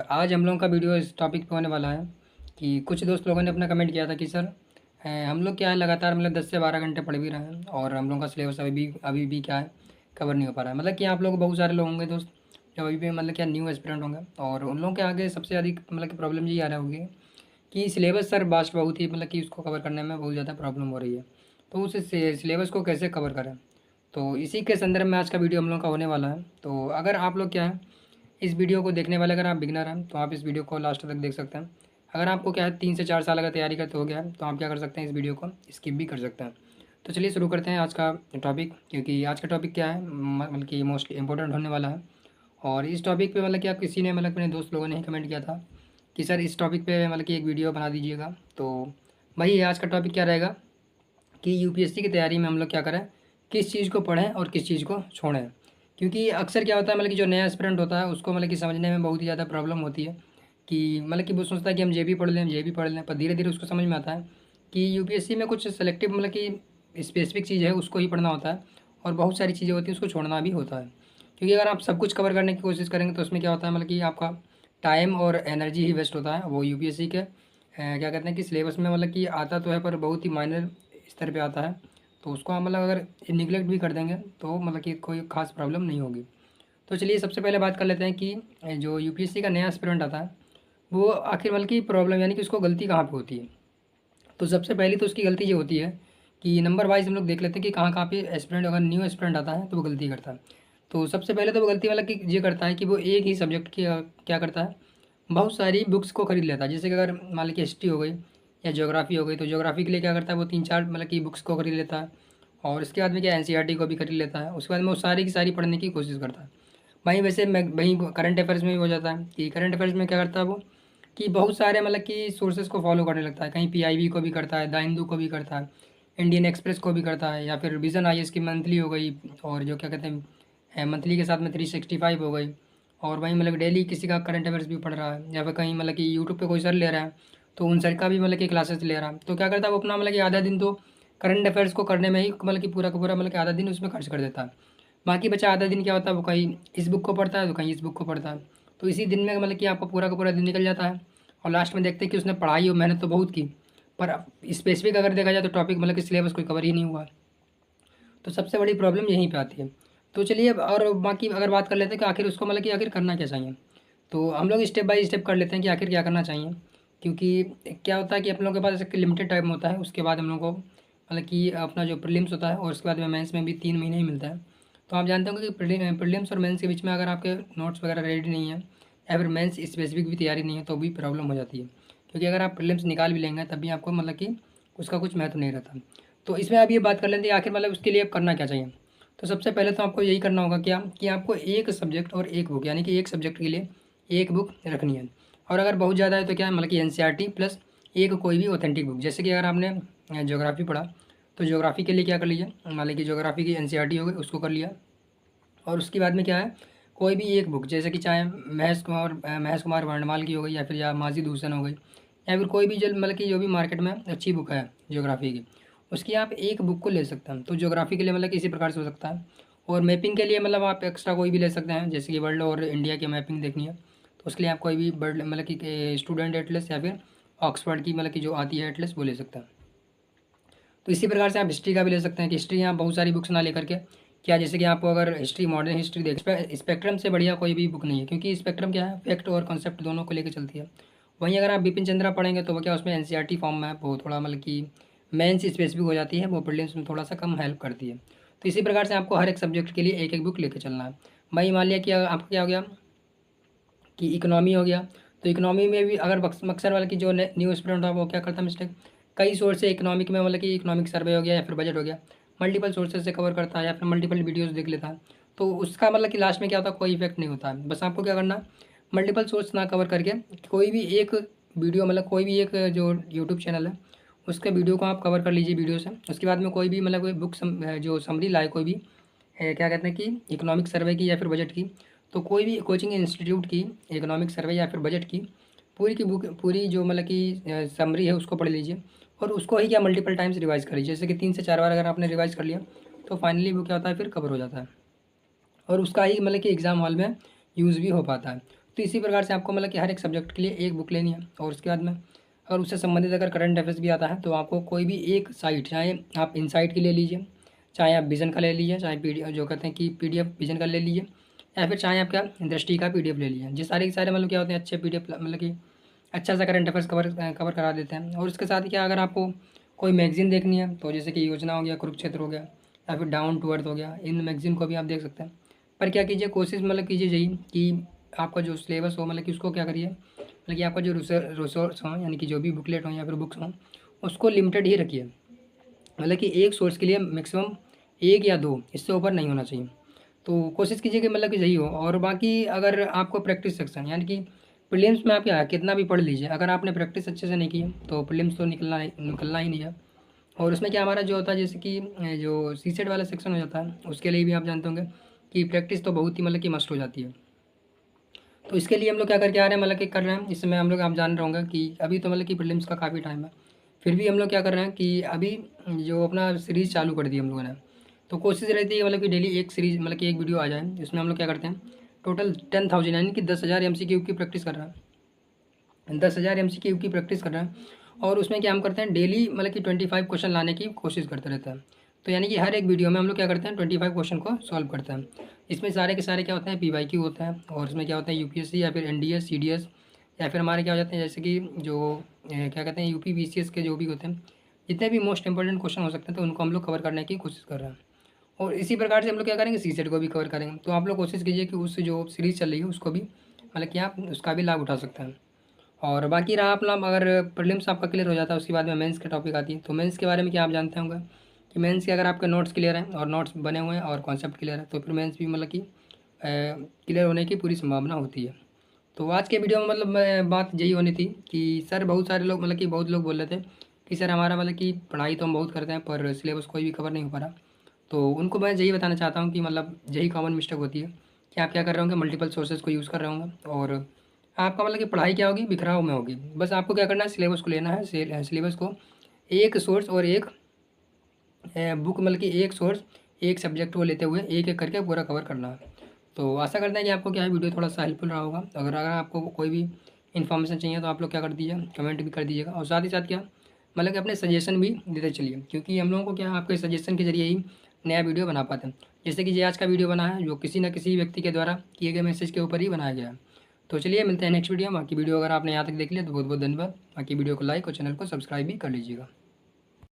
आज हम लोगों का वीडियो इस टॉपिक पे होने वाला है कि कुछ दोस्त लोगों ने अपना कमेंट किया था कि सर हम लोग क्या है लगातार मतलब 10 से 12 घंटे पढ़ भी रहे हैं और हम लोगों का सिलेबस अभी भी क्या है कवर नहीं हो पा रहा है। मतलब कि आप लोग बहुत सारे लोग होंगे दोस्त जो अभी भी मतलब क्या न्यू एस्पिरेंट होंगे और उन लोगों के आगे सबसे अधिक मतलब कि प्रॉब्लम यही आ रहा होगी कि सिलेबस सर बास्ट बहुत ही मतलब कि उसको कवर करने में बहुत ज़्यादा प्रॉब्लम हो रही है। तो उस सिलेबस को कैसे कवर करें, तो इसी के संदर्भ में आज का वीडियो हम लोग का होने वाला है। तो अगर आप लोग क्या है इस वीडियो को देखने वाले अगर आप बिगनर हैं तो आप इस वीडियो को लास्ट तक देख सकते हैं। अगर आपको क्या है 3 से 4 साल अगर तैयारी करते हो गया है तो आप क्या कर सकते हैं, इस वीडियो को स्किप भी कर सकते हैं। तो चलिए शुरू करते हैं आज का टॉपिक, क्योंकि आज का टॉपिक क्या है मतलब कि मोस्ट इंपॉर्टेंट होने वाला है। और इस टॉपिक पे मतलब कि आप किसी ने मतलब मेरे दोस्त लोगों ने ही कमेंट किया था कि सर इस टॉपिक पे मतलब कि एक वीडियो बना दीजिएगा। तो वही आज का टॉपिक क्या रहेगा कि यूपीएससी की तैयारी में हम लोग क्या करें, किस चीज़ को पढ़ें और किस चीज़ को छोड़ें। क्योंकि अक्सर क्या होता है मतलब कि जो नया एस्पिरेंट होता है उसको मतलब कि समझने में बहुत ही ज़्यादा प्रॉब्लम होती है कि मतलब कि वो सोचता है कि हम ये भी पढ़ लें ये भी पढ़ लें, पर धीरे धीरे उसको समझ में आता है कि यूपीएससी में कुछ सेलेक्टिव मतलब कि स्पेसिफिक चीज़ है उसको ही पढ़ना होता है और बहुत सारी चीज़ें होती हैं उसको छोड़ना भी होता है। क्योंकि अगर आप सब कुछ कवर करने की कोशिश करेंगे तो उसमें क्या होता है मतलब कि आपका टाइम और एनर्जी ही वेस्ट होता है। वो यूपीएससी के क्या कहते हैं कि सिलेबस में मतलब कि आता तो है पर बहुत ही माइनर स्तर पे आता है। तो उसको हम मतलब अगर निगलेक्ट भी कर देंगे तो मतलब कि कोई ख़ास प्रॉब्लम नहीं होगी। तो चलिए सबसे पहले बात कर लेते हैं कि जो यूपीएससी का नया एस्पिरेंट आता है वो आखिर मतलब की प्रॉब्लम यानी कि उसको गलती कहाँ पे होती है। तो सबसे पहली तो उसकी गलती ये होती है कि नंबर वाइज हम लोग देख लेते हैं कि कहाँ कहाँ पे एस्पिरेंट अगर न्यू एस्पिरेंट आता है तो वो गलती करता है। तो सबसे पहले तो वो गलती मतलब कि ये करता है कि वो एक ही सब्जेक्ट की क्या करता है, बहुत सारी बुक्स को खरीद लेता है। जैसे कि अगर मान लीजिए हिस्ट्री हो गई या ज्योग्राफी हो गई तो ज्योग्राफी के लिए क्या करता है वो 3-4 मतलब की बुक्स को खरीद लेता है और इसके बाद में क्या एनसीईआरटी को भी खरीद लेता है। उसके बाद में वो सारी की सारी पढ़ने की कोशिश करता है। वहीं वैसे मैं वहीं करंट अफेयर्स में भी हो जाता है कि करंट अफेयर्स में क्या करता है वो कि बहुत सारे मतलब कि सोर्सेज को फॉलो करने लगता है। कहीं पीआईबी को भी करता है, द हिंदू को भी करता है, इंडियन एक्सप्रेस को भी करता है, या फिर विज़न आईएएस की मंथली हो गई और जो क्या कहते हैं मंथली के साथ में 365 हो गई। और वहीं मतलब डेली किसी का करंट अफेयर्स भी पढ़ रहा है या फिर कहीं मतलब कि यूट्यूब पे कोई सर ले रहा है तो उन सर का भी मतलब कि क्लासेस ले रहा है। तो क्या करता है वो अपना मतलब कि आधा दिन तो करंट अफेयर्स को करने में ही मतलब कि पूरा का पूरा मतलब कि आधा दिन उसमें खर्च कर देता है। बाकी बचा आधा दिन क्या होता है वो कहीं इस बुक को पढ़ता है तो कहीं इस बुक को पढ़ता है। तो इसी दिन में मतलब कि आपका पूरा का पूरा दिन निकल जाता है और लास्ट में देखते हैं कि उसने पढ़ाई और मेहनत तो बहुत की पर स्पेसिफिक अगर देखा जाए तो टॉपिक मतलब कि सिलेबस कोई कवर ही नहीं हुआ। तो सबसे बड़ी प्रॉब्लम यहीं पे आती है। तो चलिए अब और बाकी अगर बात कर लेते हैं कि आखिर उसको मतलब कि आखिर करना क्या चाहिए। तो हम लोग स्टेप बाय स्टेप कर लेते हैं कि आखिर क्या करना चाहिए। क्योंकि क्या होता है कि अपन लोगों के पास एक लिमिटेड टाइम होता है, उसके बाद हम लोग को मतलब कि अपना जो प्रीलिम्स होता है और उसके बाद में मेंस में भी 3 महीने ही मिलता है। तो आप जानते होंगे कि प्रीलिम्स और मेंस के बीच में अगर आपके नोट्स वगैरह रेडी नहीं है या फिर मेंस स्पेसिफिक भी तैयारी नहीं है तो भी प्रॉब्लम हो जाती है। क्योंकि अगर आप प्रीलिम्स निकाल भी लेंगे तब भी आपको मतलब कि उसका कुछ महत्व नहीं रहता। तो इसमें आप ये बात कर लेते हैं आखिर मतलब उसके लिए अब करना क्या चाहिए। तो सबसे पहले तो आपको यही करना होगा क्या कि आपको एक सब्जेक्ट और एक बुक यानी कि एक सब्जेक्ट के लिए एक बुक रखनी है। और अगर बहुत ज़्यादा है तो क्या है मतलब कि एनसीईआरटी प्लस एक कोई भी ऑथेंटिक बुक। जैसे कि अगर आपने ज्योग्राफी पढ़ा तो ज्योग्राफी के लिए क्या कर लीजिए, मान लीजिए ज्योग्राफी की एनसीईआरटी हो गई उसको कर लिया। और उसके बाद में क्या है कोई भी एक बुक जैसे कि चाहे महेश कुमार वर्णमाल की हो गई या फिर या माजिद हुसैन हो गई या फिर कोई भी जो मतलब कि जो भी मार्केट में अच्छी बुक है ज्योग्राफी की, उसकी आप एक बुक को ले सकते हैं। तो ज्योग्राफी के लिए मतलब किसी प्रकार से हो सकता है। और मैपिंग के लिए मतलब आप एक्स्ट्रा कोई भी ले सकते हैं, जैसे कि वर्ल्ड और इंडिया की मैपिंग देखनी है तो उसके लिए आप कोई भी वर्ल्ड मतलब कि स्टूडेंट एटलस या फिर ऑक्सफर्ड की मतलब कि जो आती है एटलस वो ले सकते हैं। तो इसी प्रकार से आप हिस्ट्री का भी ले सकते हैं कि हिस्ट्री यहाँ बहुत सारी बुक्स ना लेकर के क्या, जैसे कि आपको अगर हिस्ट्री मॉडर्न हिस्ट्री देख स्पेक्ट्रम से बढ़िया कोई भी बुक नहीं है। क्योंकि स्पेक्ट्रम क्या है फैक्ट और कॉन्सेप्ट दोनों को लेकर चलती है। वहीं अगर आप बिपिन चंद्रा पढ़ेंगे तो वो क्या उसमें एनसीईआरटी फॉर्म में है, वो थोड़ा मतलब कि मेंस स्पेसिफिक हो जाती है, वो प्रीलिम्स में थोड़ा सा कम हेल्प करती है। तो इसी प्रकार से आपको हर एक सब्जेक्ट के लिए एक एक बुक लेकर चलना है। वहीं मान लिया कि आपका क्या हो गया कि इकोनॉमी हो गया। तो इकोनॉमी में भी अगर मक्सर वाला की जो न्यू स्टूडेंट था वो क्या करता है मिस्टेक, कई सोर्स से इकोनॉमिक में मतलब कि इकोनॉमिक सर्वे हो गया या फिर बजट हो गया, मल्टीपल सोर्सेज से कवर करता है या फिर मल्टीपल वीडियोस देख लेता है। तो उसका मतलब कि लास्ट में क्या होता है कोई इफेक्ट नहीं होता है। बस आपको क्या करना मल्टीपल सोर्स ना कवर करके कोई भी एक वीडियो मतलब कोई भी एक जो यूट्यूब चैनल है उसके वीडियो को आप कवर कर लीजिए वीडियो से। उसके बाद में कोई भी मतलब कोई बुक जो समरी लाए कोई भी क्या कहते हैं कि इकोनॉमिक सर्वे की या फिर बजट की, तो कोई भी कोचिंग इंस्टीट्यूट की इकोनॉमिक सर्वे या फिर बजट की पूरी की बुक पूरी जो मतलब कि समरी है उसको पढ़ लीजिए और उसको ही क्या मल्टीपल टाइम्स रिवाइज कर लीजिए। जैसे कि 3 से 4 बार अगर आपने रिवाइज कर लिया तो फाइनली वो क्या होता है फिर कवर हो जाता है और उसका ही मतलब कि एग्ज़ाम हॉल में यूज़ भी हो पाता है। तो इसी प्रकार से आपको मतलब कि हर एक सब्जेक्ट के लिए एक बुक लेनी है, और उसके बाद में अगर उससे संबंधित अगर करंट अफेयर्स भी आता है तो आपको कोई भी एक साइट, चाहे आप इनसाइट की ले लीजिए, चाहे आप विजन का ले लीजिए, चाहे जो कहते हैं कि PDF विजन का ले लीजिए, या फिर चाहे आप क्या दृष्टि का PDF ले लीजिए। ये सारे के सारे मतलब क्या होते हैं, अच्छे PDF मतलब कि अच्छा सा करंट अफेयर्स कवर करा देते हैं। और उसके साथ ही क्या, अगर आपको कोई मैगज़ीन देखनी है तो जैसे कि योजना हो गया, कुरुक्षेत्र हो गया, या फिर डाउन टू अर्थ हो गया, इन मैगज़ीन को भी आप देख सकते हैं। पर क्या कीजिए, कोशिश मतलब कीजिए यही कि आपका जो सिलेबस हो मतलब कि उसको क्या करिए, मतलब कि आपका जो रिसोर्स हो, यानी कि जो भी बुकलेट हो या फिर बुक्स हों, उसको लिमिटेड ही रखिए। मतलब कि एक सोर्स के लिए मैक्सिमम 1 या 2, इससे ऊपर नहीं होना चाहिए। तो कोशिश कीजिए कि मतलब कि यही हो। और बाकी अगर आपको प्रैक्टिस सेक्शन, यानी कि प्रीलिम्स में आप क्या कितना भी पढ़ लीजिए, अगर आपने प्रैक्टिस अच्छे से नहीं की है तो प्रीलिम्स तो निकलना ही नहीं है। और उसमें क्या हमारा जो होता है, जैसे कि जो सीसेट वाला सेक्शन हो जाता है, उसके लिए भी आप जानते होंगे कि प्रैक्टिस तो बहुत ही मतलब कि मस्ट हो जाती है। तो इसके लिए हम लोग क्या करके आ रहे हैं, मतलब कि कर रहे हैं इसमें हम लोग, आप जान रहे होंगे कि अभी तो मतलब कि प्रीलिम्स का काफ़ी टाइम है, फिर भी हम लोग क्या कर रहे हैं कि अभी जो अपना सीरीज़ चालू कर दी हम लोगों ने। तो कोशिश रहती है मतलब कि डेली एक सीरीज़, मतलब कि एक वीडियो आ जाए, जिसमें हम लोग क्या करते हैं, टोटल 10,000 यानी कि 10,000 MCQ की प्रैक्टिस कर रहे हैं, 10,000 MCQ की प्रैक्टिस कर रहे हैं। और उसमें क्या हम करते हैं, डेली मतलब कि 25 क्वेश्चन लाने की कोशिश करते रहते हैं। तो यानी कि हर एक वीडियो में हम लोग क्या करते हैं, 25 क्वेश्चन को सॉल्व करते हैं। इसमें सारे के सारे क्या होते हैं, PYQ होते हैं, और इसमें क्या होता है, UPSC या फिर NDS CDS, या फिर हमारे क्या हो जाते हैं, जैसे कि जो क्या कहते हैं, UP BCS के जो भी होते हैं, जितने भी मोस्ट इंपॉर्टेंट क्वेश्चन हो सकते हैं, तो उनको हम लोग कवर करने की कोशिश कर रहे हैं। और इसी प्रकार से हम लोग क्या करेंगे, सीसेट को भी कवर करेंगे। तो आप लोग कोशिश कीजिए कि उस जो सीरीज़ चल रही है उसको भी मतलब कि आप उसका भी लाभ उठा सकते हैं। और बाकी रहा अपना, अगर प्रीलिम्स आपका क्लियर हो जाता है, उसके बाद में मेंस की टॉपिक आती है। तो मेंस के बारे में क्या आप जानते होंगे कि मेंस के अगर आपके नोट्स क्लियर हैं और नोट्स बने हुए हैं और कॉन्सेप्ट क्लियर है, तो फिर मेंस भी मतलब कि क्लियर होने की पूरी संभावना होती है। तो आज के वीडियो में मतलब बात यही होनी थी कि सर बहुत सारे लोग मतलब कि बहुत लोग बोल रहे थे कि सर हमारा मतलब कि पढ़ाई तो हम बहुत करते हैं पर सिलेबस कोई भी कवर नहीं हो पा रहा। तो उनको मैं यही बताना चाहता हूँ कि मतलब यही कॉमन मिस्टेक होती है कि आप क्या कर रहे होंगे, मल्टीपल सोर्सेज को यूज़ कर रहे होंगे, और आपका मतलब कि पढ़ाई क्या होगी, बिखराव में होगी। बस आपको क्या करना है, सिलेबस को लेना है, सिलेबस को एक सोर्स और एक बुक, मतलब कि एक सोर्स एक सब्जेक्ट को लेते हुए एक एक करके पूरा कवर करना है। तो आशा करते हैं कि आपको क्या है वीडियो थोड़ा सा हेल्पफुल रहा होगा। अगर आपको कोई भी इन्फॉर्मेशन चाहिए तो आप लोग क्या कर दीजिए, कमेंट भी कर दीजिएगा। और साथ ही साथ क्या मतलब कि अपने सजेशन भी देते चलिए, क्योंकि हम लोगों को क्या आपके सजेशन के जरिए ही नया वीडियो बना पाते हैं। जैसे कि ये आज का वीडियो बना है, जो किसी न किसी व्यक्ति के द्वारा किए गए मैसेज के ऊपर ही बनाया गया है। तो चलिए मिलते हैं नेक्स्ट वीडियो में। बाकी वीडियो अगर आपने यहाँ तक देख लिया तो बहुत बहुत धन्यवाद। बाकी वीडियो को लाइक और चैनल को सब्सक्राइब भी कर लीजिएगा।